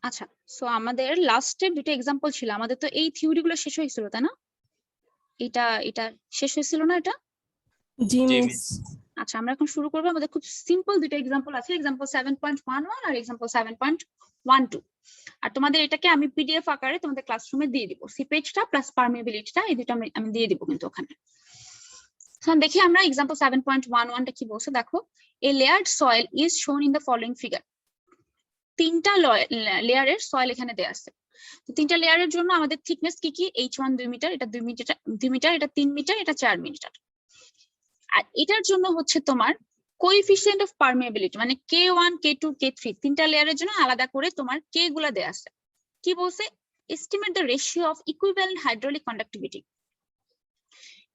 আচ্ছা, সো আমাদের লাস্টের দুটো এক্সাম্পল ছিল, আমাদের তো এই থিওরি গুলো শেষ হয়েছিল তাই না? এটা শেষ হয়েছিল না এটা? জি জি মিস। মিস। আচ্ছা, আমরা এখন শুরু করবো। আমাদের খুব সিম্পল দুটো এক্সাম্পল আছে, এক্সাম্পল 7.11 আর এক্সাম্পল 7.12। আর তোমাদের এটাকে আমি পিডিএফ আকারে তোমাদের ক্লাসরুমে দিয়ে দিব, সিপেজটা প্লাস পারমিয়াবিলিটিটা, এই দুটো আমি দিয়ে দিব কিন্তু ওখানে। দেখি আমরা এক্সাম্পল 7.11টা কি বলছে দেখো। A layered soil is shown in the following figure. তিনটা লেয়ারের সয়েল এখানে দেয়া আছে। তিনটা লেয়ারের জন্য আমাদের থিকনেস কি কি? H1 2 মিটার, এটা 2 মিটার, এটা 3 মিটার, এটা 4 মিটার। আর এটার জন্য হচ্ছে তোমার কোএফিসিয়েন্ট অফ পারমিয়াবিলিটি মানে K1 K2 K3 তিনটা লেয়ারের জন্য আলাদা করে তোমার K গুলা দেয়া আছে। কি বলছে? Estimate the ratio of equivalent hydraulic conductivity.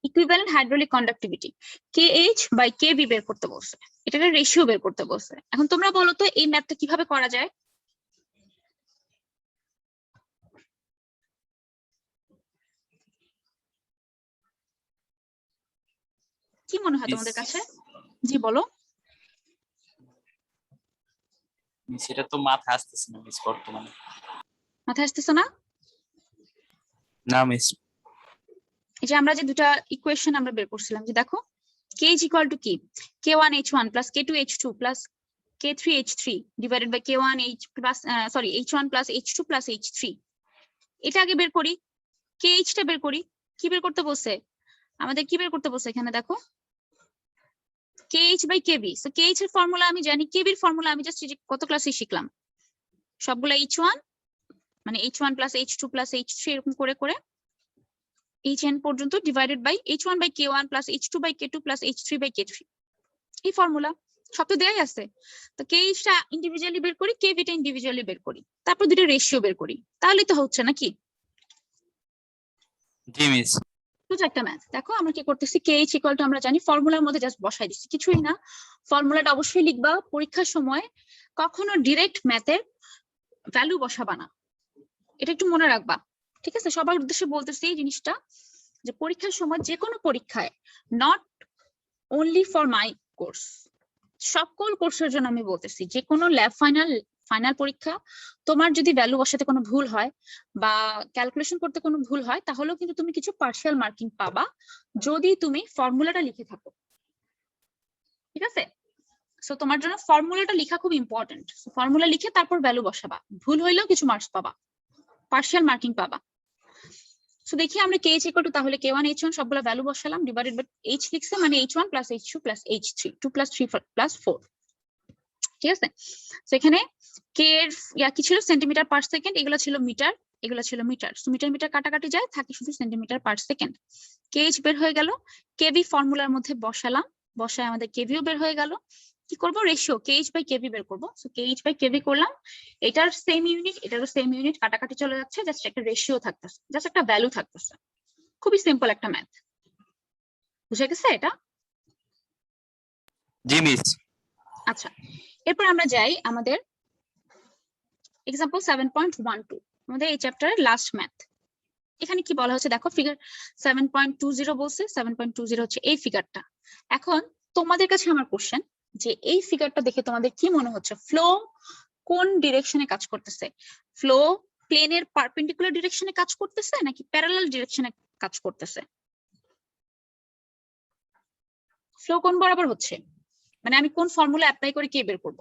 Equivalent hydraulic conductivity KH by KB বের করতে বলছে, এটাকে রেশিও বের করতে বলছে। এখন তোমরা বলো তো এই ম্যাথটা কিভাবে করা যায়? কি মনে হয় তোমাদের কাছে? জি বলো। সেটা তো মাথায় আসতেছে না মিস, বর্তমানে মাথায় আসতেছে না? না মিস। এই যে আমরা যে দুটা ইকুয়েশন আমরা বের করছিলাম, যে দেখো K is equal to কি? K1 H1 plus K2 H2 plus K3 H3 divided by K1 H plus H1 plus H2 plus H3। এটা আগে বের করি, KH টা বের করি। কি বের করতে বলছে আমাদের? কি বের করতে বলছে এখানে দেখো, KH by KB। So KH এর ফর্মুলা আমি জানি, KB এর ফর্মুলা আমি জাস্ট কত ক্লাসে শিখলাম, সবগুলা H1 মানে H1 plus H2 plus H3 এরকম করে করে Hn পর্যন্ত divided by H1 by K1 plus H2 by K2 plus H3 by K3। এই ফর্মুলা সব তো দেয়াই আছে। তো KH টা ইন্ডিভিজুয়ালি বের করি, KB টা ইন্ডিভিজুয়ালি বের করি, তারপর দুটো রেশিও বের করি, তাহলেই তো হচ্ছে নাকি? জি মিস। সোজা একটা ম্যাথ। দেখো আমরা কি করতেছি, KH ইকুয়াল টু আমরা জানি, ফর্মুলার মধ্যে জাস্ট বসাই দিচ্ছি, কিছুই না। ফর্মুলাটা অবশ্যই লিখবা, পরীক্ষার সময় কখনো ডিরেক্ট ম্যাথের ভ্যালু বসাবা না, এটা একটু মনে রাখবা, ঠিক আছে? সবার উদ্দেশ্যে বলতেছি এই জিনিসটা, যে পরীক্ষার সময় যে কোনো পরীক্ষায়, not only for my course, সকল কোর্সের জন্য আমি বলতেছি, যে কোনো ল্যাব ফাইনাল পরীক্ষা তোমার যদি ভ্যালু বসাতে কোনো ভুল হয় বা ক্যালকুলেশন করতে কোনো ভুল হয়, তাহলেও কিন্তু তুমি কিছু পার্শিয়াল মার্কিং পাবা যদি তুমি ফর্মুলাটা লিখে থাকো, ঠিক আছে? সো তোমার জন্য ফর্মুলাটা লেখা খুব ইম্পর্টেন্ট। ফর্মুলা লিখে তারপর ভ্যালু বসাবা, ভুল হইলেও কিছু মার্কস পাবা, পার্শিয়াল মার্কিং পাবা। সো দেখি আমরা KH ইকুয়াল টু, তাহলে K1 H1 সবগুলো ভ্যালু বসালাম, ডিভাইডেড বাই H লিখছে মানে H1 plus H2 plus H3, 2 plus 3 plus 4, ঠিক আছে? তো এখানে K এর কি ছিল? সেন্টিমিটার পার সেকেন্ড, এগুলো ছিল মিটার, এগুলো ছিল মিটার। মিটার মিটার কাটাকাটি যায়, থাকে শুধু সেন্টিমিটার পার সেকেন্ড। KH বের হয়ে গেল, KB ফর্মুলার মধ্যে বসালাম, বসায় আমাদের KVও বের হয়ে গেল। কি করব? রেশিও KH বাই KB বের করব। সো KH বাই KB করলাম, এটার সেম ইউনিট, এটারও সেম ইউনিট, কাটাকাটি চলে যাচ্ছে, জাস্ট একটা রেশিও থাকতেছে, জাস্ট একটা ভ্যালু থাকতেছে। খুবই সিম্পল একটা ম্যাথ, বুঝে গেছে এটা? জি মিস। আচ্ছা, এরপর আমরা যাই আমাদের এক্সাম্পল 7.12, আমাদের এই চ্যাপ্টারের লাস্ট ম্যাথ। এখানে কি বলা হচ্ছে দেখো, ফিগার 7.20 বলছে, 7.20 হচ্ছে এই ফিগারটা। এখন তোমাদের কাছে আমার কোশ্চেন, যে এই ফিগারটা দেখে তোমাদের কি মনে হচ্ছে? ফ্লো কোন ডিরেকশনে কাজ করতেছে? ফ্লো প্লেনের পারপেন্ডিকুলার ডিরেকশনে কাজ করতেছে নাকি প্যারালাল ডিরেকশনে কাজ করতেছে? ফ্লো কোন বরাবর হচ্ছে, মানে আমি কোন ফর্মুলা অ্যাপ্লাই করে কে বের করব?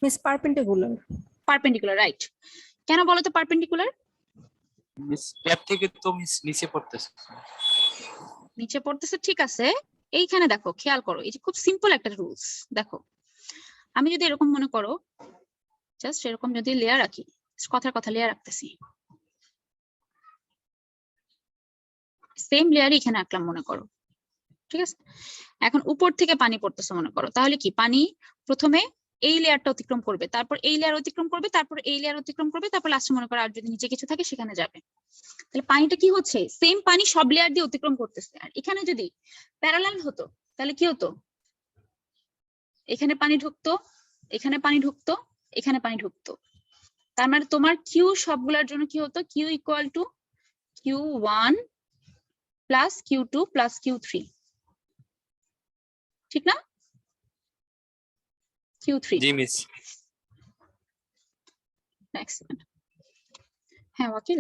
Miss perpendicular. Perpendicular, right. কেন বলো তো পারপেন্ডিকুলার? মিস ট্যাব থেকে তো মিস নিচে পড়তেছে। নিচে পড়তেছে, ঠিক আছে। এইখানে দেখো, খেয়াল করো, এই যে খুব সিম্পল একটা রুলস। দেখো আমি যদি এরকম মনে করো, জাস্ট এরকম যদি লেয়ার রাখি, কথার কথা লেয়ার রাখতেছি, সেম লেয়ারই এখানে আঁকলাম মনে করো, ঠিক আছে? এখন উপর থেকে পানি পড়তেছে মনে করো, তাহলে কি পানি প্রথমে এই লেয়ারটা অতিক্রম করবে, তারপর এই লেয়ার অতিক্রম করবে, তারপর এই লেয়ার অতিক্রম করবে, তারপর লাস্টে মনে করো আর যদি নিচে কিছু থাকে সেখানে যাবে। তাহলে পানিটা কি হচ্ছে? সেম পানি সব লেয়ার দিয়ে অতিক্রম করতেছে। আর এখানে যদি প্যারালাল হতো তাহলে কি হতো? এখানে পানি ঢুকতো, এখানে পানি ঢুকতো, এখানে পানি ঢুকতো। তার মানে তোমার কিউ সবগুলোর জন্য কি হতো? Q equal to Q1 plus Q2 plus Q3, ঠিক না? Q3 জি মিস। excellent হ্যাঁ ওয়াকিল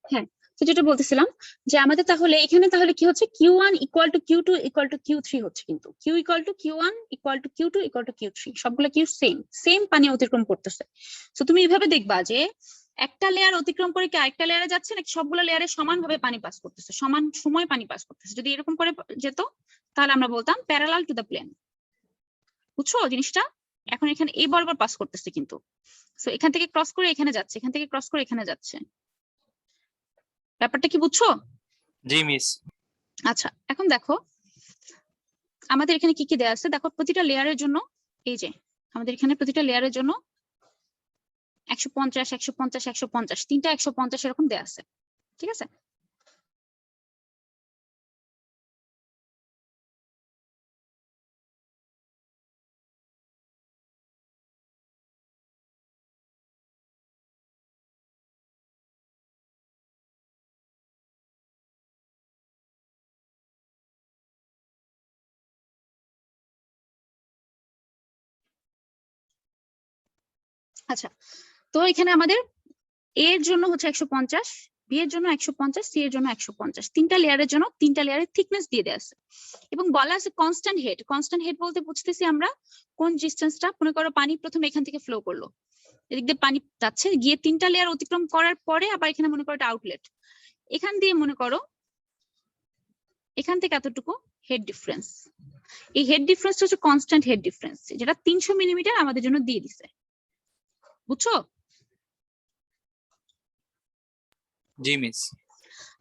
হ্যাঁ তো যেটা বলতেছিলাম যে আমাদের তাহলে এখানে তাহলে কি হচ্ছে Q1 equal to Q2 equal to Q3 হচ্ছে কিন্তু Q equal to Q1 equal to Q2 equal to Q3 সবগুলো কি সেম পানি অতিক্রম করতেছে তো তুমি এইভাবে দেখবা যে একটা লেয়ার অতিক্রম করে কি আরেকটা লেয়ারে যাচ্ছে নাকি সবগুলো লেয়ারে সমানভাবে পানি পাস করতেছে সমান সময় পানি পাস করতেছে যদি এরকম করে যেত তাহলে আমরা বলতাম প্যারালাল টু দ্য প্লেন বুঝছো জিনিসটা এখন এখানে এই বরাবর পাস করতেছে কিন্তু সো এখান থেকে ক্রস করে এখানে যাচ্ছে এখান থেকে ক্রস করে এখানে যাচ্ছে ব্যাপারটা কি বুঝছো জি মিস। আচ্ছা এখন দেখো আমাদের এখানে কি কি দেয়া আছে দেখো প্রতিটা লেয়ারের জন্য এই যে আমাদের এখানে প্রতিটা লেয়ারের জন্য 150 150 150 তিনটা 150 এরকম দেয়া আছে ঠিক আছে আচ্ছা তো এখানে আমাদের এ এর জন্য হচ্ছে 150 বি এর জন্য 150 সি এর জন্য 150 তিনটা লেয়ারের জন্য তিনটা লেয়ারের থিকনেস দিয়ে দেয়া আছে এবং বলা আছে কনস্ট্যান্ট হেড বলতে বুঝতেছি আমরা কোন ডিসটেন্সটা মনে করো পানি প্রথমে এখান থেকে ফ্লো করলো এদিক দিয়ে পানি যাচ্ছে গিয়ে তিনটা লেয়ার অতিক্রম করার পরে আবার এখানে মনে করো এটা আউটলেট এখান দিয়ে মনে করো এখান থেকে এতটুকু হেড ডিফারেন্স এই হেড ডিফারেন্সটা হচ্ছে কনস্ট্যান্ট হেড ডিফারেন্স যেটা 300 মিলিমিটার আমাদের জন্য দিয়ে দিছে বুঝছো জি মিস।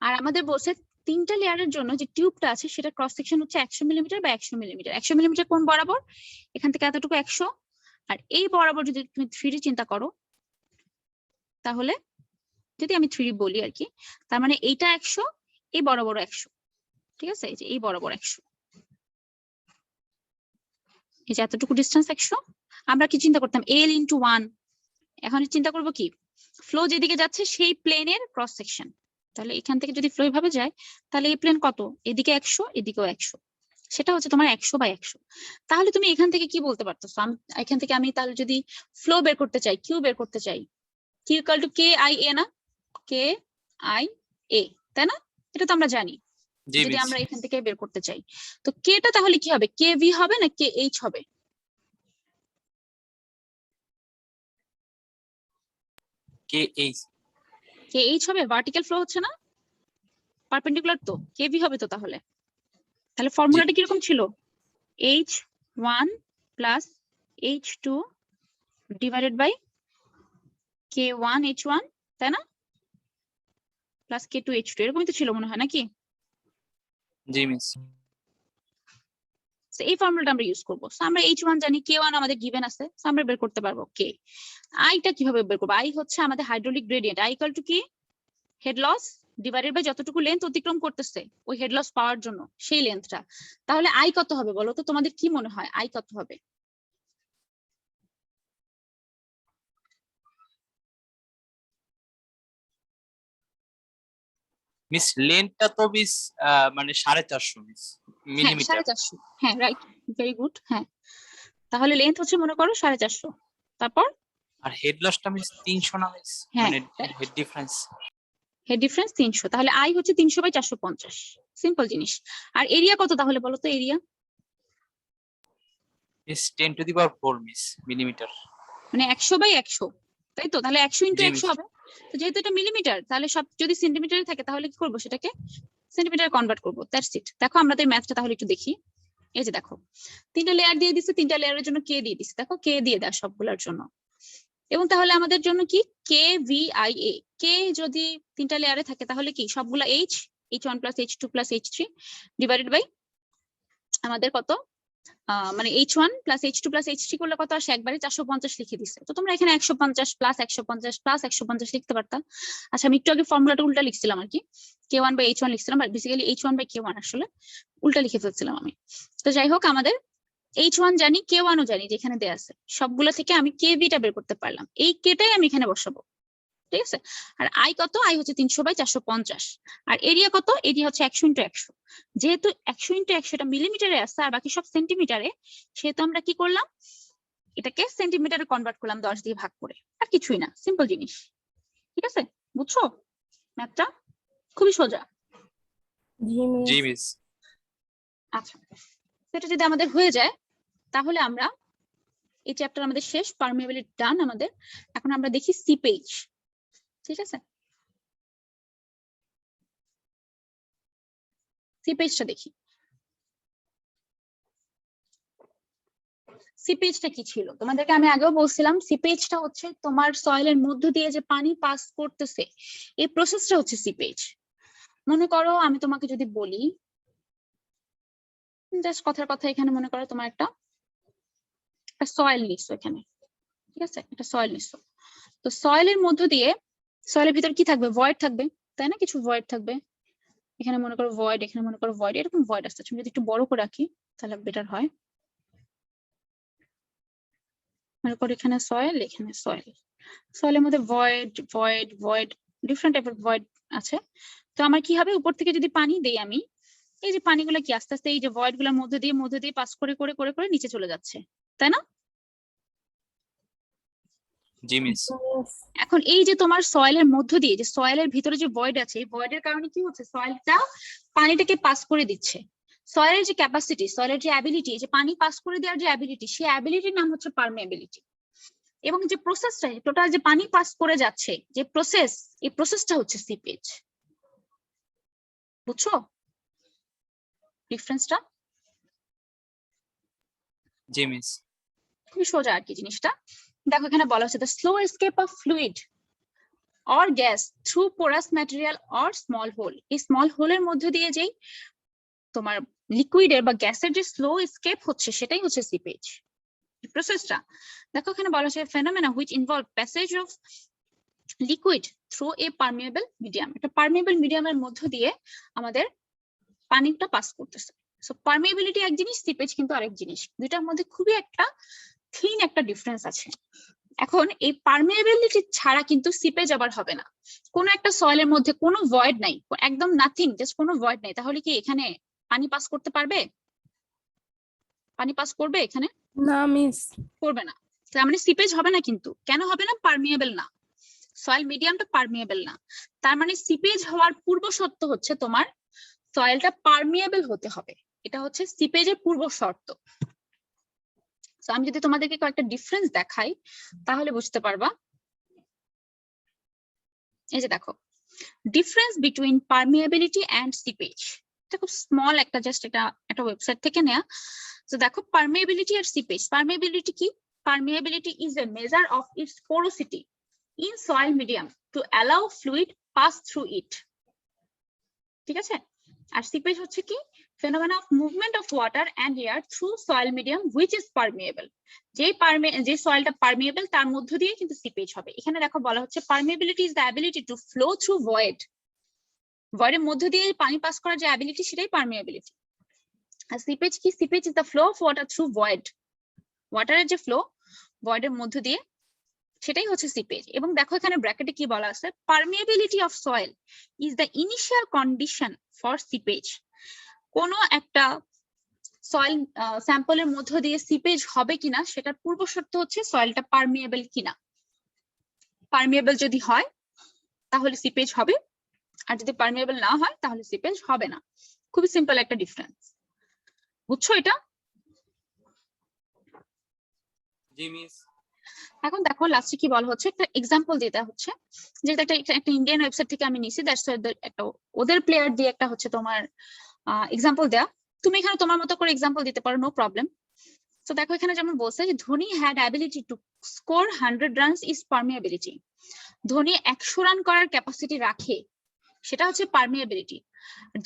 আর আমাদের বলছে তিনটা লেয়ারের জন্য যে টিউবটা আছে সেটা ক্রস সেকশন হচ্ছে 100 মিলিমিটার বা 100 মিলিমিটার 100 মিলিমিটার কোন বরাবর এখান থেকে এতটুকু 100 আর এই বরাবর যদি তুমি 3D চিন্তা করো তাহলে যদি আমি 3D বলি আর কি তার মানে এইটা 100 এই বরাবর 100 ঠিক আছে এই যে এই বরাবর 100 এই যে এতটুকু ডিসটেন্স 100 আমরা কি চিন্তা করতাম L ইনটু 1 এখন চিন্তা করব কি ফ্লো যেদিকে যাচ্ছে সেই প্লেনের ক্রস সেকশন তাহলে এখান থেকে যদি ফ্লো এভাবে যায় তাহলে এই প্লেন কত এদিকে 100 এদিকেও 100 সেটা হচ্ছে তোমার 100 বাই 100 তাহলে তুমি এখান থেকে কি বলতে পারতেছো এখান থেকে আমি তাহলে যদি ফ্লো বের করতে চাই কিউ বের করতে চাই Q equal to K I A না কে আই এ তাই না এটা তো আমরা জানি জি যদি মিস। আমরা এখান থেকে বের করতে চাই তো কেটা তাহলে কি হবে কে ভি হবে না কে এইচ হবে কে এইচ। কে এইচ হবে ভার্টিক্যাল ফ্লো হচ্ছে না পারপেন্ডিকুলার তো কে ভি হবে তো তাহলে তাহলে জি ফর্মুলাটা কিরকম ছিল H1 plus H2 divided by K1 H1 তাই না প্লাস K2 H2 এরকমই তো ছিল মনে হয় নাকি জি মিস। So, এই ফর্মুলাটা আমরা ইউজ করবো। So, আমরা H1 জানি, K1 আমাদের গিভেন আছে, so আমরা বের করতে পারবো K। আইটা কিভাবে বের করবো? আই হচ্ছে আমাদের hydraulic gradient, I equal to কি হেড লস ডিভাইডেড বাই যতটুকু লেন্থ অতিক্রম করতেছে ওই হেড লস পাওয়ার জন্য সেই লেন্থটা। তাহলে আই কত হবে বলো তো, তোমাদের কি মনে হয় আই কত হবে? মিস লেন্থটা তো মিস মানে 450 মিস হ্যাঁ মিলিমিটার। 450, হ্যাঁ রাইট, ভেরি গুড। হ্যাঁ তাহলে লেন্থ হচ্ছে মনে করো 450, তারপর আর হেড লসটা মিস 300 না মিস, হ্যাঁ মানে হেড ডিফারেন্স। হেড ডিফারেন্স 300, তাহলে আই হচ্ছে 300 বাই 450, সিম্পল জিনিস। আর এরিয়া কত তাহলে বলো তো? Area miss 10 to the power 4 miss millimetre. মানে 100 বাই 100, তাই তো? তাহলে 100 ইন্টু জি 100 মিস। হবে। তো যেহেতু এটা মিলিমিটার, তাহলে সব যদি সেন্টিমিটারে থাকে তাহলে কি করবো, সেটাকে সেন্টিমিটারে কনভার্ট করবো, দ্যাটস ইট। দেখো আমাদের ম্যাথটা তাহলে একটু দেখি। এই যে দেখো, 3টা লেয়ার দিয়ে দিচ্ছে, 3টা লেয়ারের জন্য কে দিয়ে দিচ্ছে, দেখো কে দিয়ে দেয় সবগুলোর জন্য। এবং তাহলে আমাদের জন্য কি কে ভি আই এ, কে যদি 3টা লেয়ারে থাকে তাহলে কি সবগুলা H, H1 plus H2 plus H3 divided by আমাদের কত, মানে H1 plus H2 plus H3 করলে কত আসে, একবারে 450 লিখে দিচ্ছে। তো তোমরা এখানে 150 প্লাস 150 প্লাস 150 লিখতে পারতা। আচ্ছা আমি একটু আগে ফর্মুলাটা উল্টা লিখছিলাম আর কি, K1 বাই H1 লিখছিলাম, but basically H1 by K1 আসলে উল্টা লিখে ফেলছিলাম আমি। তো যাই হোক, আমাদের H1 জানি, K1 ও জানি, যেখানে দেয়া আছে সবগুলো থেকে আমি KV টা বের করতে পারলাম, এই কেটাই আমি এখানে বসাবো, ঠিক আছে? আর আই কত, আই হচ্ছে 300 বাই 450, আর এরিয়া কত, এরিয়া হচ্ছে 100 ইন্টু 100। যেহেতু 100 ইন্টু 100 টা মিলিমিটারে আছে আর বাকি সব সেন্টিমিটারে, সেহেতু আমরা কি করলাম, এটাকে সেন্টিমিটারে কনভার্ট করলাম 10 দিয়ে ভাগ করে, আর কিছুই না, সিম্পল জিনিস। ঠিক আছে, বুঝছো ম্যাথটা? খুবই সোজা। জি জি মিস। মিস। আচ্ছা, সেটা যদি আমাদের হয়ে যায় তাহলে আমরা এই চ্যাপ্টার আমাদের শেষ, পারমিয়াবিলিটি ডান আমাদের। এখন আমরা দেখি সিপেজ, ঠিক আছে? সিপেজটা দেখি। সিপেজটা কি ছিল তোমাদেরকে আমি আগেও বলছিলাম, সিপেজটা হচ্ছে তোমার সয়েলের মধ্য দিয়ে যে পানি পাস করতেছে, এই প্রসেসটা হচ্ছে সিপেজ। মনে করো আমি তোমাকে যদি বলি, জাস্ট কথার কথা, এখানে মনে করো তোমার একটা সয়েল নিচ্ছো এখানে, ঠিক আছে? একটা সয়েল নিচ্ছো, তো সয়েলের মধ্য দিয়ে, সয়েলের ভিতর কি থাকবে, ভয়েড থাকবে, তাই না? কিছু ভয়েড থাকবে, এখানে মনে করো ভয়েড, এখানে মনে করো ভয়েড, এরকম ভয়েড আসছে। তুমি যদি একটু বড় করে রাখি তাহলে বেটার হয়। মনে করো এখানে সয়েল, এখানে সয়েল, সয়েলের মধ্যে ভয়েড ভয়েড ভয়েড, ডিফারেন্ট টাইপের ভয়েড আছে। তো আমার কি হবে, উপর থেকে যদি পানি দেই আমি, এই যে পানিগুলো কি আস্তে আস্তে এই যে ভয়েড গুলোর মধ্যে দিয়ে পাস করে করে করে করে নিচে চলে যাচ্ছে, তাই না? জি মিস। এখন এই যে তোমার সয়েলের মধ্য দিয়ে, যে সয়েলের ভিতরে যে ভয়েড আছে, এই ভয়েডের কারণে কি হচ্ছে, সয়েলটা পানিটাকে পাস করে দিচ্ছে। সয়েলের যে ক্যাপাসিটি, সয়েলের যে অ্যাবিলিটি, যে পানি পাস করে দেওয়ার যে অ্যাবিলিটি, সেই অ্যাবিলিটির নাম হচ্ছে পারমিয়াবিলিটি। এবং যে প্রসেসটা, টোটাল যে পানি পাস করে যাচ্ছে যে প্রসেস, এই প্রসেসটা হচ্ছে সিপেজ। বুঝছো ডিফারেন্সটা? জি মিস। খুবই সোজা আর কি জিনিসটা। দেখো এখানে বলা হচ্ছে the slow escape of fluid or gas through porous material or small hole, এই স্মল হোলের মধ্যে দিয়ে যেই তোমার লিকুইডের বা গ্যাসের যে স্লো এসকেপ হচ্ছে, সেটাই হচ্ছে সিপেজ প্রসেসটা। দেখো এখানে বলা হচ্ছে phenomena which involve passage of liquid through a permeable medium, একটা পারমিয়েবল মিডিয়ামের মধ্য দিয়ে আমাদের পানিটা পাস করতেছে। সো পারমিয়েবিলিটি এক জিনিস, সিপেজ কিন্তু আরেক জিনিস, দুইটার মধ্যে খুবই একটা থিন একটা ডিফারেন্স আছে। এখন এই পারমিয়েবিলিটি ছাড়া কিন্তু সিপেজ আবার হবে না। কোনো একটা সয়েলের মধ্যে কোনো ভয়েড নাই, একদম নাথিং, জাস্ট কোনো ভয়েড নাই, তাহলে কি এখানে পানি পাস করতে পারবে? পানি পাস করবে এখানে? না মিস। করবে না। তার মানে সিপেজ হবে না। কিন্তু কেন হবে না? পারমিয়েবল না, সয়েল মিডিয়ামটা পারমিয়েবল না। তার মানে সিপেজ হওয়ার পূর্ব শর্ত হচ্ছে তোমার সয়েলটা পারমিয়েবল হতে হবে, এটা হচ্ছে সিপেজের পূর্ব শর্ত। আমি যদি তোমাদেরকে কয়েকটা ডিফারেন্স দেখাই তাহলে বুঝতে পারবা। এই যে দেখো, difference between permeability and seepage, এটা খুব স্মল একটা, জাস্ট এটা একটা ওয়েবসাইট থেকে নেওয়া। তো দেখো পারমিয়াবিলিটি আর সিপেজ। পারমিয়াবিলিটি কি? Permeability is a measure of its porosity in soil medium to allow fluid pass through it, ঠিক আছে? আর সিপেজ হচ্ছে কি? phenomena of movement of water and air through soil medium which is permeable. যে সয়েলটা permeable তার মধ্য দিয়ে কিন্তু seepage হবে। এখানে দেখো বলা হচ্ছে permeability is the ability to flow through void. ভয়েডের মধ্য দিয়ে পানি পাস করার যে অ্যাবিলিটি সেটাই পারমিয়েবিলিটি। আর সিপেজ কি? Seepage is the flow of water through void. ওয়াটারের যে ফ্লো ভয়েডের মধ্য দিয়ে সেটাই হচ্ছে সিপেজ। এবং দেখো এখানে ব্র্যাকেটে কি বলা আছে, permeability of soil is the initial condition for seepage. কোনো একটা সয়েল স্যাম্পলের মধ্য দিয়ে সিপেজ হবে কিনা সেটার পূর্ব শর্ত হচ্ছে সয়েলটা পারমিয়েবল কিনা। পারমিয়েবল যদি হয় তাহলে সিপেজ হবে, আর যদি পারমিয়েবল না হয় তাহলে সিপেজ হবে না। খুবই সিম্পল একটা ডিফারেন্স, বুঝছো এটা? জি মিস। এখন দেখো লাস্টে কি বলা হচ্ছে, একটা এক্সাম্পল দিতে হচ্ছে, যেটা একটা ইন্ডিয়ান ওয়েবসাইট থেকে আমি নিছি, দ্যাটস একটা ওদের প্লেয়ার দিয়ে একটা হচ্ছে তোমার এক্সাম্পল দেয়া। তুমি এখানে তোমার মতো করে এক্সাম্পল দিতে পারো, নো প্রবলেম। তো দেখো এখানে যেমন বলছে যে Dhoni had ability to score 100 runs is permeability. Dhoni 100 run করার ক্যাপাসিটি রাখে, সেটা হচ্ছে permeability.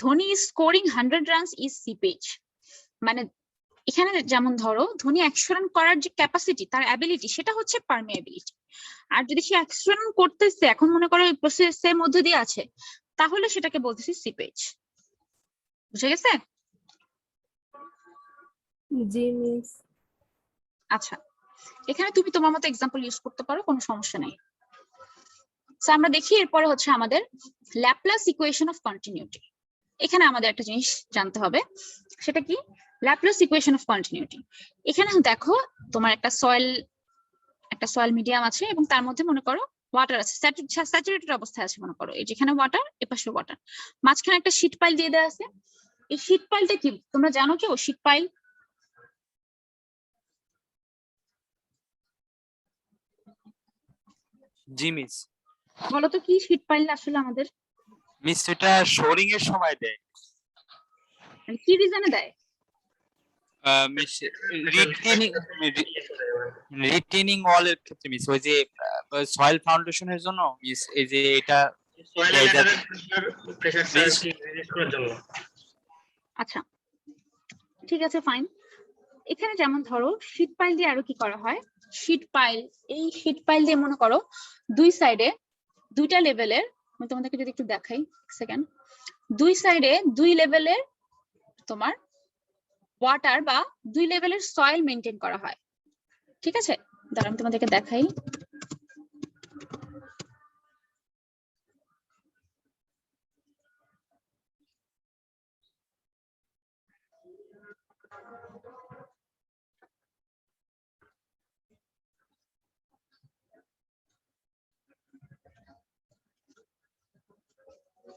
Dhoni is scoring 100 runs is seepage. মানে এখানে যেমন ধরো ধোনি 100 রান করার যে ক্যাপাসিটি, তার অ্যাবিলিটি, সেটা হচ্ছে পারমিয়েবিলিটি। আর যদি সে 100 রান করতেছে, এখন মনে করো এই প্রসেসের মধ্যে দিয়ে আছে, তাহলে সেটাকে বলতেছি সিপেজ। বুঝে গেছে? জি মিস। আচ্ছা, এখানে তুমি তোমার মতো এক্সাম্পল ইউজ করতে পারো, কোনো সমস্যা নেই। তো আমরা দেখি এরপরে হচ্ছে আমাদের ল্যাপ্লাস ইকুয়েশন অফ কন্টিনিউটি। এখানে আমাদের একটা জিনিস জানতে হবে, সেটা কি? Laplace equation of continuity. এখানে দেখো তোমার একটা সয়েল মিডিয়াম আছে এবং তার মধ্যে মনে করো ওয়াটার আছে, স্যাচুরেটেড অবস্থায় আছে মনে করো। এই যেখানে ওয়াটার, এপাশে ওয়াটার, মাঝখানে একটা শীট পাইল দিয়ে দেওয়া আছে। এই শীট পাইলটা কি তোমরা জানো কি? ও শীট পাইল জি মিস। বলতো কি শীট পাইল আসলে আমাদের মিস এটা শোরিং এর সময় দেয়। মানে কি রিজনে দেয়? মিস রিটেনিং ওয়াল এর ক্ষেত্রে মিস, ওই যে সয়েল ফাউন্ডেশনের জন্য মিস, এই যে এটা আচ্ছা ঠিক আছে, ফাইন। এখানে যেমন ধরো শীট পাইল দিয়ে আরো কি করা হয়, এই শীট পাইল দিয়ে মনে করো দুই সাইডে দুইটা লেভেলের, আমি তোমাদেরকে যদি একটু দেখাই সেকেন্ড, দুই সাইডে দুই লেভেলের তোমার ওয়াটার বা দুই লেভেলের সয়েল মেনটেন করা হয়। ঠিক আছে, দাঁড়াও আমি তোমাদেরকে দেখাই।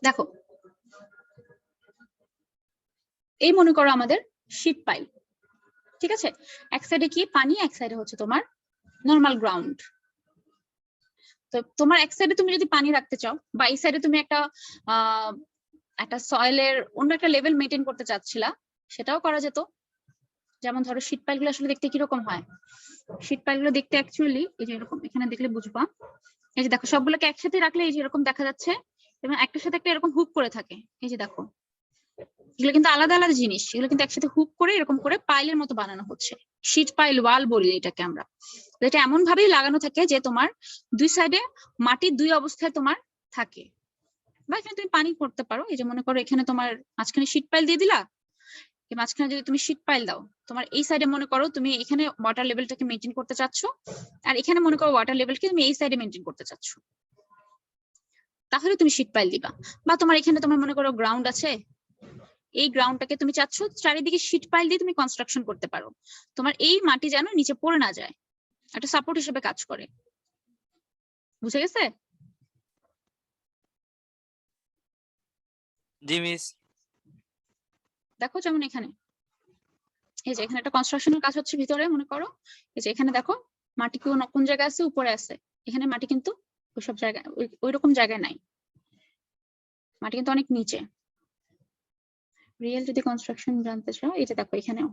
দেখো এই মনে করো আমাদের শীট পাইল, ঠিক আছে? এক সাইডে কি পানি, এক সাইডে হচ্ছে তোমার নর্মাল গ্রাউন্ড। তো তোমার এক সাইডে তুমি যদি পানি রাখতে চাও, বা এই সাইডে তুমি একটা সয়েলের অন্য একটা লেভেল মেনটেন করতে চাচ্ছিলা, সেটাও করা যেত। যেমন ধরো শীট পাইল গুলো আসলে দেখতে কিরকম হয়, শীট পাইল গুলো দেখতে অ্যাকচুয়ালি এই যে এরকম, এখানে দেখলে বুঝবা। এই যে দেখো সবগুলোকে একসাথে রাখলে এই যে এরকম দেখা যাচ্ছে, এবং একটার সাথে একটা এরকম হুক করে থাকে। এই যে দেখো এগুলো কিন্তু আলাদা আলাদা জিনিস, এগুলো কিন্তু একসাথে হুক করে এরকম করে পাইলের মতো বানানো হচ্ছে। শীট পাইল ওয়াল বলি এটাকে আমরা। এটা এমন ভাবেই লাগানো থাকে যে তোমার দুই সাইডে মাটির দুই অবস্থায় তোমার থাকে। বা এখানে তুমি পানি করতে পারো, এই যে মনে করো এখানে তোমার মাঝখানে শীট পাইল দিয়ে দিলা, এই মাঝখানে যদি তুমি শীট পাইল দাও, তোমার এই সাইডে মনে করো তুমি এখানে ওয়াটার লেভেলটাকে মেনটেন করতে চাচ্ছ, আর এখানে মনে করো ওয়াটার লেভেলকে তুমি এই সাইডে মেনটেন করতে চাচ্ছ, তাহলে তুমি শীট পাইল দিবা। বা তোমার এখানে তোমার মনে করো গ্রাউন্ড আছে, এই গ্রাউন্ডটাকে তুমি চাচ্ছ চারিদিকে শীট পাইল দিয়ে তুমি কনস্ট্রাকশন করতে পারো, তোমার এই মাটি যেন নিচে পড়ে না যায়, একটা সাপোর্ট হিসেবে কাজ করে। বুঝে গেছে? জি মিস। দেখো যেমন এখানে এই যে এখানে একটা কনস্ট্রাকশনের কাজ হচ্ছে ভিতরে, মনে করো এই যে এখানে দেখো মাটি কোন জায়গায় আছে, উপরে আছে। এখানে মাটি কিন্তু ওইসব জায়গায় ওই রকম জায়গায় নাই, মাটি কিন্তু অনেক নিচে। রিয়েল যদি কনস্ট্রাকশন জানতে চাও, এই যে দেখো এখানেও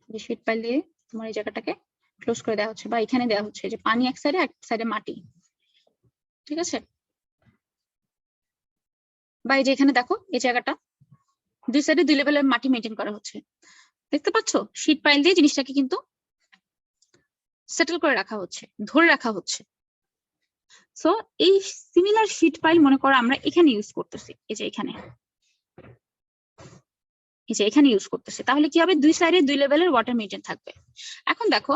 যে শীট পাইল দিয়ে তোমার এই জায়গাটাকে ক্লোজ করে দেওয়া হচ্ছে, বা এখানে দেওয়া হচ্ছে যে পানি এক সাইডে, এক সাইডে মাটি। ঠিক আছে, বা এই যে এখানে দেখো এই জায়গাটা দুই সাইডে 2 লেভেলের মাটি মেনটেন করা হচ্ছে। দেখতে পাচ্ছ, শীট পাইল দিয়ে জিনিসটাকে কিন্তু সেটেল করে রাখা হচ্ছে, ধরে রাখা হচ্ছে। সো এই সিমিলার শীট পাইল মনে করো আমরা এখানে ইউজ করতেছি, এই যে এখানে, এই যে এখানে ইউজ করতেছি। তাহলে কি হবে, দুই সাইডে 2 লেভেলের ওয়াটার মেনটেন থাকবে। এখন দেখো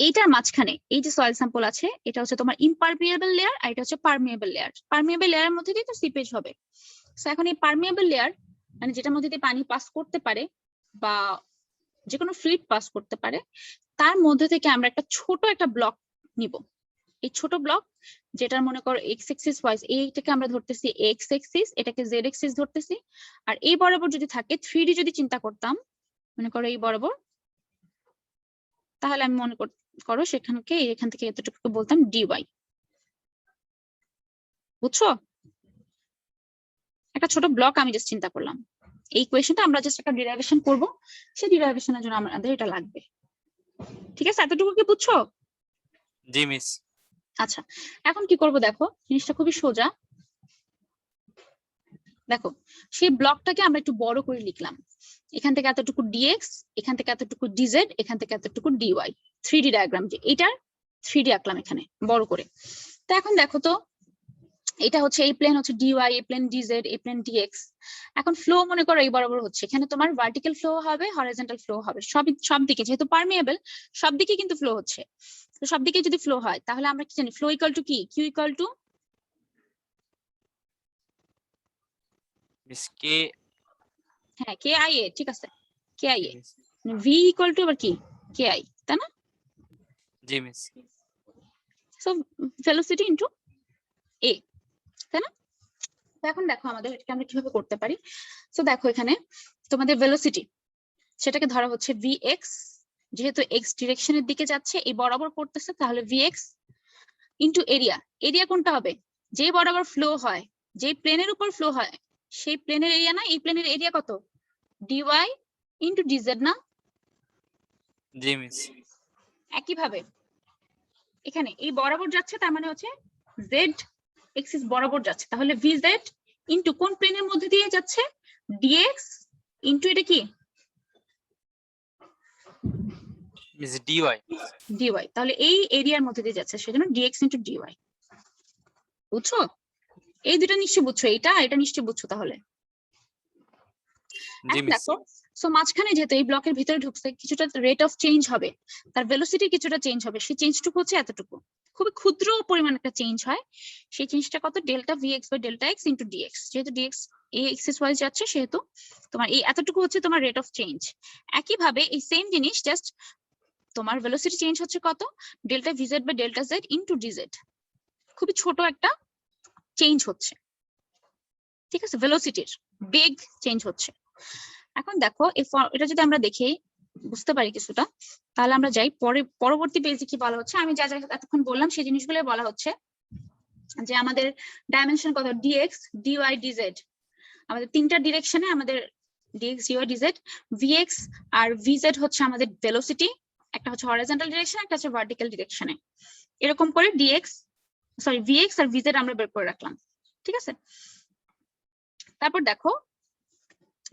এইটার মাঝখানে এই যে সয়েল স্যাম্পল আছে, এটা হচ্ছে তোমার ইমপারমিয়েবল লেয়ার আর এটা হচ্ছে পারমিয়েবল লেয়ার। পারমিয়েবল লেয়ারের মধ্যে দিয়ে তো সিপেজ হবে। সো এখন এই পারমিয়েবল লেয়ার মানে যেটার মধ্যে দিয়ে পানি পাস করতে পারে বা যে কোনো ফ্লুইড পাস করতে পারে, তার মধ্যে থেকে আমরা একটা ছোট একটা ব্লক নিব। এই ছোট ব্লক যেটার মনে করো এক্স এক্সিস ওয়াইজ, এইটাকে আমরা ধরতেছি এক্স এক্সিস, এটাকে জেড এক্সিস ধরতেছি। আর এই বরাবর যদি থাকে 3D যদি চিন্তা করতাম, মনে করো এই বরাবর, তাহলে আমি মনে করো সেখানকে এখান থেকে এতটুকু বলতাম ডিওয়াই। বুঝছো? একটা ছোট ব্লক আমি জাস্ট চিন্তা করলাম। এই ইকুয়েশনটা আমরা জাস্ট একটা ডিরাইভেশন করব, সেই ডিরাইভেশনের জন্য আমাদের এটা লাগবে। ঠিক আছে, এতটুকু কি বুঝছো? জি মিস। আচ্ছা, এখন কি করব দেখো, জিনিসটা খুবই সোজা। দেখো সেই ব্লকটাকে আমরা একটু বড় করে লিখলাম। এখান থেকে এতটুকু ডিএক্স, এখান থেকে এতটুকু ডিজেড, এখান থেকে এতটুকু ডিওয়াই। 3D ডায়াগ্রাম, যে এটার 3D আঁকলাম এখানে বড় করে। তো এখন দেখো তো, এটা হচ্ছে এই প্লেন হচ্ছে ডিওয়াই, এই প্লেন ডিজেড, এই প্লেন ডিএক্স। এখন ফ্লো মনে করো এই বরাবর হচ্ছে, এখানে তোমার ভার্টিক্যাল ফ্লো হবে, হরিজন্টাল ফ্লো হবে, সব দিকে, যেহেতু পারমিয়েবল সব দিকে কিন্তু ফ্লো হচ্ছে। তো সব দিকে যদি ফ্লো হয় তাহলে আমরা কি জানি, ফ্লো ইকুয়াল টু কি, Q equal to miss K, হ্যাঁ কে আই এ, ঠিক আছে K I A, V equal to আবার কি কে আই, তাই না? জি miss. So velocity into A, তাই না? তো এখন দেখো আমাদের এটাকে আমরা কিভাবে করতে পারি। সো দেখো এখানে তোমাদের ভেলোসিটি সেটাকে ধরা হচ্ছে vx, যেহেতু x ডিরেকশনের দিকে যাচ্ছে, এই বরাবর করতেছে, তাহলে vx ইনটু এরিয়া। এরিয়া কোনটা হবে, যে বরাবর ফ্লো হয়, যে প্লেনের উপর ফ্লো হয় সেই প্লেনের এরিয়া না, এই প্লেনের এরিয়া কত, dy ইনটু dz না? জি মিস। একইভাবে এখানে এই বরাবর যাচ্ছে, তার মানে হচ্ছে z এক্সিস বরাবর যাচ্ছে, তাহলে vz ইনটু কোন প্লেনের মধ্যে দিয়ে যাচ্ছে, dx ইনটু এটা কি মিস ডিওয়াই। dy, তাহলে এই এরিয়ার মধ্যে দিয়ে যাচ্ছে, সেজন্য dx ইনটু dy। বুঝছো? এই দুটো নিশ্চয়ই বুঝছো, এটা নিশ্চয়ই বুঝছো। তাহলে জি এখন মিস। দেখো, সো মাঝখানে যেহেতু এই ব্লকের ভিতরে ঢুকছে, কিছুটা রেট অফ চেঞ্জ হবে, তার ভেলোসিটি কিছুটা চেঞ্জ হবে, সেই চেঞ্জটুকু হচ্ছে এতটুকু, খুবই ক্ষুদ্র পরিমাণ একটা চেঞ্জ হয়। সেই চেঞ্জটা কত, delta vx by delta x into dx। যেহেতু dx এই এক্সিস ওয়াইজ যাচ্ছে, সেহেতু তোমার এই এতটুকু হচ্ছে তোমার রেট অফ চেঞ্জ। একইভাবে এই সেম জিনিস, জাস্ট তোমার ভেলোসিটি চেঞ্জ হচ্ছে কত, delta vz by delta z into dz। খুবই ছোট একটা চেঞ্জ হচ্ছে, ঠিক আছে, ভেলোসিটির বেগ চেঞ্জ হচ্ছে। এখন দেখো এটা যদি আমরা দেখি বুঝতে পারি কিছুটা, তাহলে আমরা যাই পরবর্তী পেজে কি বলা হচ্ছে। আমি যা যা এতক্ষণ বললাম সেই জিনিসগুলো বলা হচ্ছে, যে আমাদের ডাইমেনশন কত, dx dy dz, আমাদের তিনটা ডিরেকশনে আমাদের dx dy dz, vx আর vz হচ্ছে আমাদের ভেলোসিটি, একটা হচ্ছে হরিজন্টাল ডিরেকশন, একটা হচ্ছে ভার্টিক্যাল ডিরেকশনে। এরকম করে vx আর vz আমরা বের করে রাখলাম, ঠিক আছে। তারপর দেখো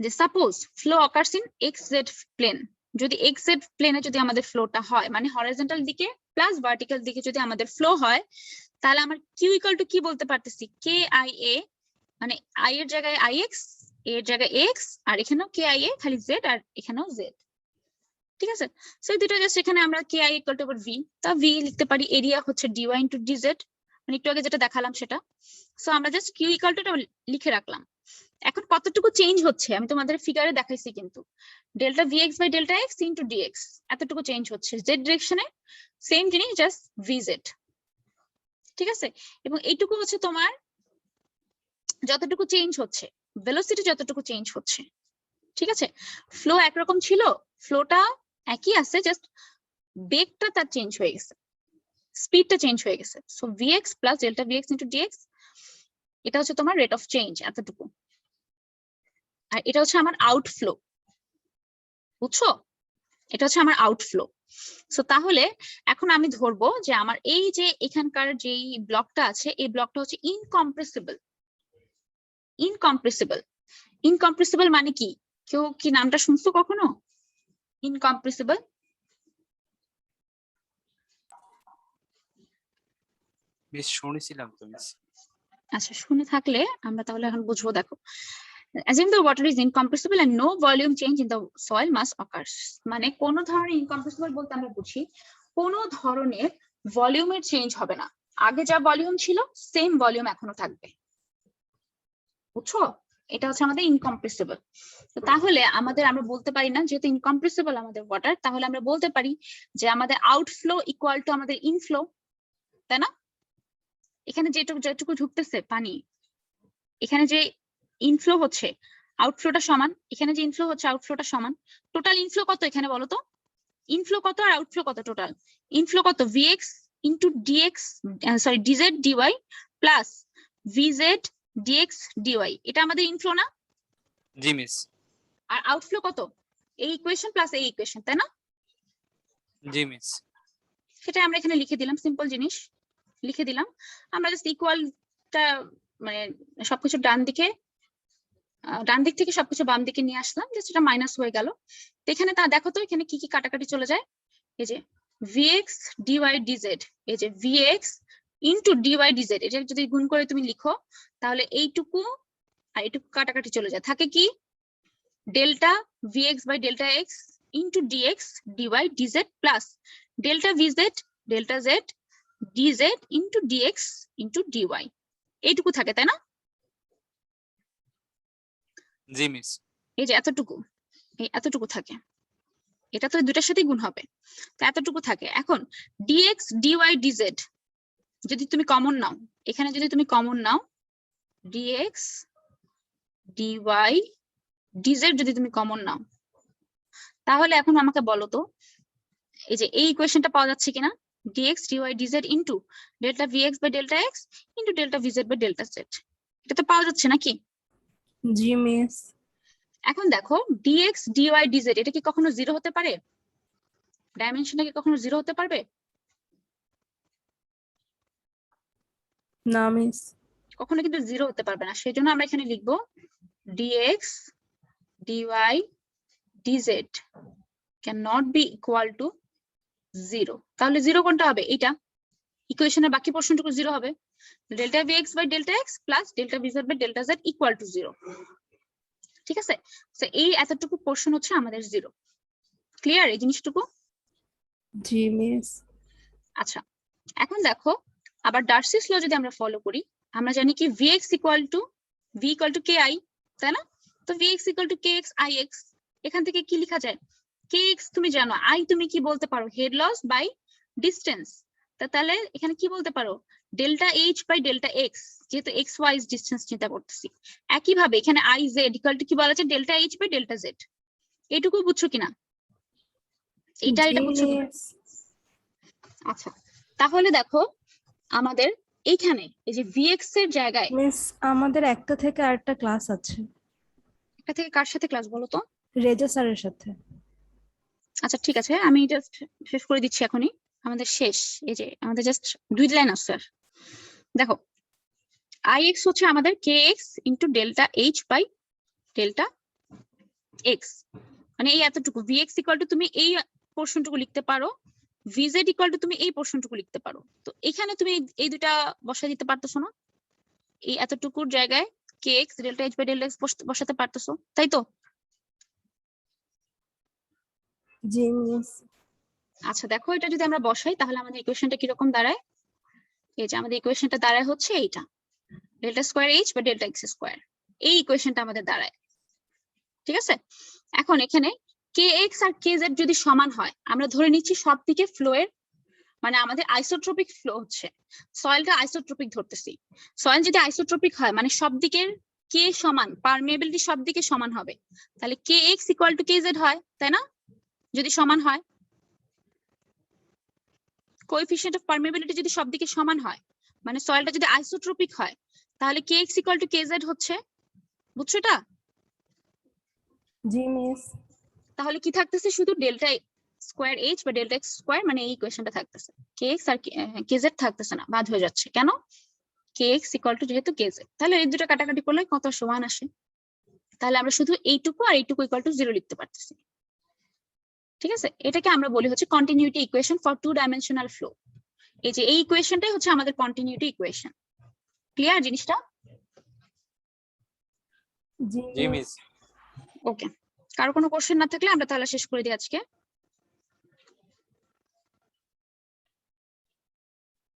যে suppose flow occurs in X Z plane, যদি এক্স জেড প্লেনে যদি আমাদের ফ্লোটা হয়, মানে হরিজন্টাল দিকে প্লাস ভার্টিক্যাল দিকে যদি আমাদের ফ্লো হয়, তাহলে আমার কিউ ইকুয়াল টু কি বলতে পারতেছি, কে আই এ, মানে আই এর জায়গায় আই এক্স, এর জায়গায় এক্স, আর এখানেও কে আই এ খালি জেড, আর এখানেও জেড, ঠিক আছে। সো এই দুটো জাস্ট এখানে আমরা কে আই ইকুয়াল টু ভি, তা ভি লিখতে পারি, এরিয়া হচ্ছে ডিওয়াই ইনটু ডিজেড, মানে একটু আগে যেটা দেখালাম সেটা। সো আমরা জাস্ট কিউ ইকুয়াল টু লিখে রাখলাম। এখন কতটুকু চেঞ্জ হচ্ছে আমি তোমাদের ফিগারে দেখাইছি, কিন্তু delta vx by delta x into dx এতটুকু চেঞ্জ হচ্ছে, জেড ডিরেকশনে সেম জিনিস, জাস্ট vz, ঠিক আছে। এবং এইটুকু হচ্ছে তোমার যতটুকু চেঞ্জ হচ্ছে, ভেলোসিটি যতটুকু চেঞ্জ হচ্ছে, ঠিক আছে। ফ্লো একরকম ছিল, ফ্লোটা একই আছে, জাস্ট বেগটা তার চেঞ্জ হয়ে গেছে, স্পিডটা চেঞ্জ হয়ে গেছে। So vx plus delta vx into dx, এটা হচ্ছে তোমার রেট অফ চেঞ্জ এতটুকু, আর এটা হচ্ছে আমার আউটফ্লো, বুঝছো, এটা হচ্ছে আমার আউটফ্লো। সো তাহলে এখন আমি ধরবো যে আমার এই যে এখানকার যেই ব্লকটা আছে, এই ব্লকটা হচ্ছে ইনকম্প্রেসিবল। ইনকম্প্রেসিবল মানে কি? কেউ কি নামটা শুনছো কখনো? ইনকম্প্রেসিবল মিস শুনেছিলাম তো মিস। আচ্ছা, শুনে থাকলে আমরা তাহলে এখন বুঝবো। দেখো, assume the water is incompressible and no volume change in the soil must occur. মানে কোন ধরনের incompressible বলতে আমরা বুঝি কোন ধরনের ভলিউমের চেঞ্জ হবে না, আগে যা ভলিউম ছিল সেম ভলিউম এখনো থাকবে। বুঝছো? এটা হচ্ছে আমাদের ইনকম্প্রেসিবল। তো তাহলে আমরা বলতে পারি না, যেহেতু ইনকম্প্রেসিবল আমাদের ওয়াটার, তাহলে আমরা বলতে পারি যে আমাদের আউটফ্লো ইকুয়াল টু আমাদের ইনফ্লো, তাই না? এখানে যেটুকু ঢুকতেছে পানি, এখানে যে ইনফ্লো হচ্ছে আউটফ্লোটা সমান, এখানে যে ইনফ্লো হচ্ছে আউটফ্লোটা সমান। টোটাল ইনফ্লো কত এখানে বলো তো? ইনফ্লো কত আর আউটফ্লো কত? টোটাল ইনফ্লো কত? VX into DX, sorry DZ DY plus VZ DX DY, এটা আমাদের ইনফ্লো না? জি মিস। আর আউটফ্লো কত? এই ইকুয়েশন প্লাস এই ইকুয়েশন, তাই না? জি মিস। সেটা আমরা এখানে লিখে দিলাম, সিম্পল জিনিস লিখে দিলাম। আমরা জাস্ট ইকুয়ালটা মানে সবকিছু ডান দিক থেকে সবকিছু বাম দিকে নিয়ে আসলাম, জাস্ট এটা মাইনাস হয়ে গেল। তো এখানে তা দেখো তো এখানে কি কি কাটাকাটি চলে যায়। এই যে ভিএক্স ডিওয়াই ডিজেড, এই যে ভিএক্স ইন্টু ডিওয়াই ডিজেড, এটা যদি গুণ করে তুমি লিখো তাহলে এইটুকু আর এইটুকু কাটাকাটি চলে যায়, থাকে কি delta VX by delta X into DX DY DZ plus delta VZ delta Z DZ into DX into DY, এইটুকু থাকে, তাই না? জি মিস। এই যে এতটুকু থাকে, এটা তো দুটার সাথেই গুণ হবে, তো এতটুকু থাকে। এখন ডিএক্স ডিওয়াই ডিজেড যদি তুমি কমন নাও, এখানে যদি তুমি কমন নাও ডিএক্স ডিওয়াই ডিজেড যদি তুমি কমন নাও, তাহলে এখন আমাকে বলো তো এই যে এই ইকুয়েশনটা পাওয়া যাচ্ছে কিনা? DX DY DZ into delta VX by delta X into delta VZ by delta Z, এটা তো পাওয়া যাচ্ছে নাকি? জি মিস। এখন দেখো ডিএক্স ডিওয়াই ডিজেড এটা কি কখনো জিরো হতে পারে? ডাইমেনশনটা কি কখনো জিরো হতে পারবে? না মিস। কখনো কিন্তু জিরো হতে পারবে না, সেই জন্য আমরা এখানে লিখবো DX DY DZ can not be equal to zero. তাহলে জিরো কোনটা হবে? এইটা, ইকুয়েশনের বাকি পোর্শনটুকু জিরো হবে। Delta VX by delta X plus delta VZ by delta Z equal to zero. ঠিক আছে, তো এই এতটুকু পোর্শন হচ্ছে আমাদের জিরো। ক্লিয়ার এই জিনিসটুকু? জি মিস। আচ্ছা, এখন দেখো আবার ডার্সিস ল যদি আমরা ফলো করি, আমরা জানি কি Vx equal to V equal to KI, তাই না? তো Vx equal to KX IX, এখান থেকে কি লেখা যায়? KX তুমি জানো, I তুমি কি বলতে পারো? Head loss by distance. তাহলে এখানে কি বলতে পারো? Delta H by delta X, যেহেতু এক্স ওয়াইজ ডিস্টেন্স চিন্তা করতেছি। একইভাবে এখানে IZ ইকুয়াল টু কি বলা যায়? Delta H by delta Z। এইটুকু বুঝছো কিনা? এটা বুঝছো কিনা? আচ্ছা, তাহলে দেখো আমাদের এইখানে এই যে Vx এর জায়গায় মিস আমাদের একটা থেকে আরেকটা ক্লাস আছে। একটা থেকে কার সাথে ক্লাস বলো তো? রেজা স্যারের সাথে। আচ্ছা ঠিক আছে, আমি জাস্ট শেষ করে দিচ্ছি এখনই, আমাদের শেষ। এই যে আমাদের জাস্ট 2 লাইন আছে। দেখো Ix হচ্ছে আমাদের Kx into delta H by delta X, মানে এই এতটুকু। Vx ইকুয়াল টু তুমি এই পোর্শনটুকু লিখতে পারো, Vz ইকুয়াল টু তুমি এই পোর্শনটুকু লিখতে পারো। তো এখানে তুমি এই দুটা বসাই দিতে পারতেছো না? এই এতটুকুর জায়গায় Kx delta H by delta X বসাতে পারতেছো, তাই তো? জি মিস। আচ্ছা দেখো, এটা যদি আমরা বসাই তাহলে আমাদের ইকুয়েশনটা কিরকম দাঁড়ায়? এই যে আমাদের ইকুয়েশনটা দাঁড়ায় হচ্ছে এইটা, ডেল্টা স্কোয়ার H বা ডেল্টা X স্কোয়ার, এই ইকুয়েশনটা আমাদের দাঁড়ায়। ঠিক আছে, এখন এখানে Kx আর Kz যদি সমান হয়, আমরা ধরে নিচ্ছি সব দিকে ফ্লো এর মানে আমাদের আইসোট্রপিক ফ্লো হচ্ছে, সয়েলটা আইসোট্রপিক ধরতেছি। সয়েল যদি আইসোট্রপিক হয় মানে সব দিকের কে সমান, পারমিয়েবিলিটি সব দিকে সমান হবে, তাহলে Kx ইকুয়াল টু Kz হয়, তাই না? যদি সমান হয়, কোএফিসিয়েন্ট অফ পারমিয়েবিলিটি যদি সব দিকে সমান হয়, মানে সয়েলটা যদি আইসোট্রপিক হয়, তাহলে Kx ইকুয়াল টু Kz হচ্ছে। বুঝছো এটা? জি মিস। তাহলে কি থাকতেছে? শুধু ডেল্টা স্কোয়ার H বা ডেল্টা এক্স স্কোয়ার, মানে এই ইকুয়েশনটা থাকতেছে। Kx আর Kz থাকতেছে না, বাদ হয়ে যাচ্ছে। কেন? Kx ইকুয়াল টু যেহেতু Kz, তাহলে এই দুটো কাটাকাটি করলে কত সমান আসে? তাহলে আমরা শুধু এইটুকু আর এইটুকু ইকুয়াল টু 0 লিখতে পারতেছি। ঠিক আছে, এটাকে আমরা বলি হচ্ছে continuity equation for 2 dimensional flow. এই যে এই ইকুয়েশনটাই হচ্ছে আমাদের কন্টিনিউটি ইকুয়েশন। ক্লিয়ার জিনিসটা? জি জি মিস। মিস। ওকে, কারো কোনো কোশ্চেন না থাকলে আমরা তাহলে শেষ করে দিই আজকে।